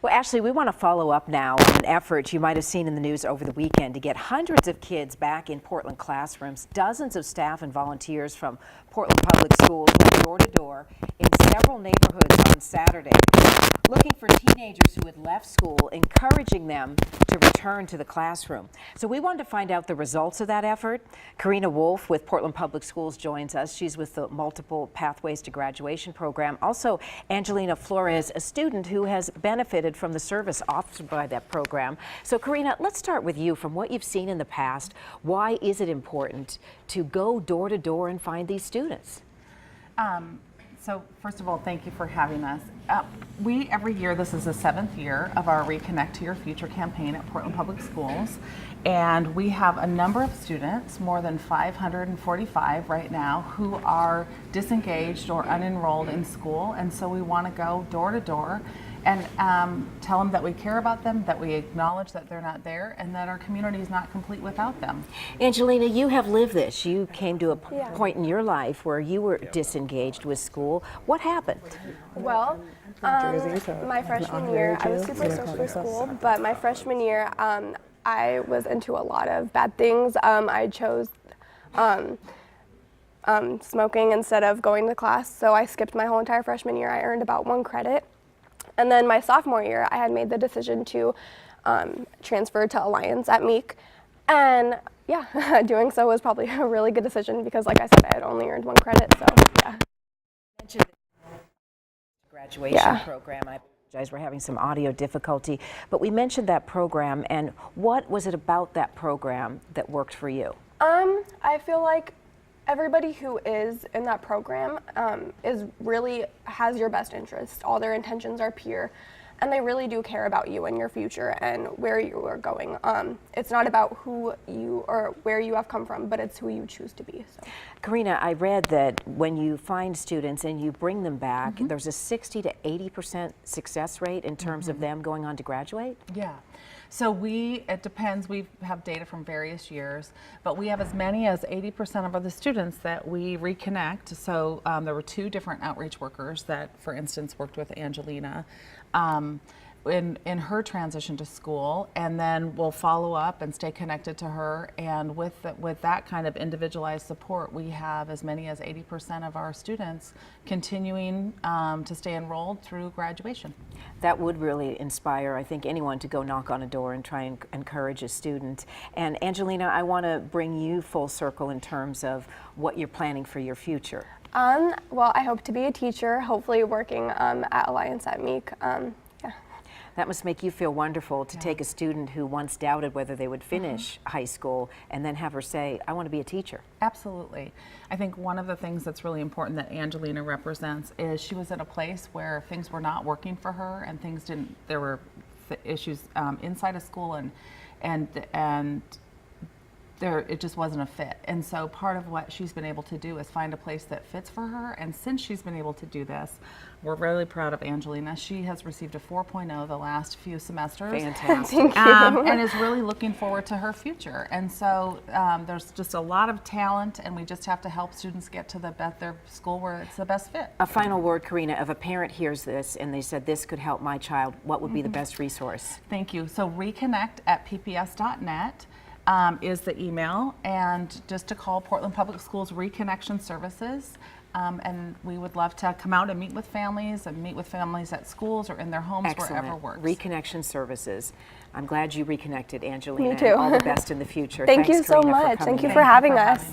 Well, Ashley, we want to follow up now on an effort you might have seen in the news over the weekend to get hundreds of kids back in Portland classrooms. Dozens of staff and volunteers from Portland Public Schools went door to door in several neighborhoods on Saturday, looking for teenagers who had left school, encouraging them to return to the classroom. So we wanted to find out the results of that effort. Korina Wolf with Portland Public Schools joins us. She's with the Multiple Pathways to Graduation program. Also, Angelina Flores, a student who has benefited from the service offered by that program. So Korina, let's start with you. From what you've seen in the past, why is it important to go door to door and find these students? So first of all, thank you for having us. Every year, this is the 7th year of our Reconnect to Your Future campaign at Portland Public Schools. And we have a number of students, more than 545 right now, who are disengaged or unenrolled in school. And so we want to go door to door and tell them that we care about them, that we acknowledge that they're not there, and that our community is not complete without them. Angelina, you have lived this. You came to a point in your life where you were disengaged with school. What happened? Well, my freshman year, I was super stoked for school, but my freshman year, I was into a lot of bad things. I chose smoking instead of going to class, so I skipped my whole entire freshman year. I earned about 1 credit. And then my sophomore year, I had made the decision to transfer to Alliance at Meek. And yeah, doing so was probably a really good decision because, like I said, I had only earned 1 credit, so yeah. You mentioned the graduation program. I apologize, we're having some audio difficulty. But we mentioned that program, and what was it about that program that worked for you? I feel like everybody who is in that program really has your best interest. All their intentions are pure, and they really do care about you and your future and where you are going. It's not about who you or where you have come from, but it's who you choose to be. So. Korina, I read that when you find students and you bring them back, there's a 60 to 80% success rate in terms of them going on to graduate? Yeah. So it depends. We have data from various years, but we have as many as 80% of the students that we reconnect. So there were 2 different outreach workers that, for instance, worked with Angelina in her transition to school, and then we'll follow up and stay connected to her. And with that kind of individualized support, we have as many as 80% of our students continuing to stay enrolled through graduation. That would really inspire, I think, anyone to go knock on a door and try and encourage a student. And Angelina, I want to bring you full circle in terms of what you're planning for your future. Well, I hope to be a teacher, hopefully working at Alliance at Meek. That must make you feel wonderful to take a student who once doubted whether they would finish high school and then have her say, I want to be a teacher. Absolutely. I think one of the things that's really important that Angelina represents is she was in a place where things were not working for her, and there were issues inside of school, and it just wasn't a fit. And so part of what she's been able to do is find a place that fits for her. And since she's been able to do this, we're really proud of Angelina. She has received a 4.0 the last few semesters. Fantastic. And is really looking forward to her future. And so there's just a lot of talent, and we just have to help students get to their school where it's the best fit. A final word, Korina, if a parent hears this and they said, this could help my child, what would be the best resource? Thank you. So reconnect@pps.net. Is the email, and just to call Portland Public Schools Reconnection Services, and we would love to come out and meet with families at schools or in their homes. Excellent. Wherever works. Reconnection Services. I'm glad you reconnected, Angelina. Me too. And all the best in the future. Thanks, you so Korina, much. Thank you for having us.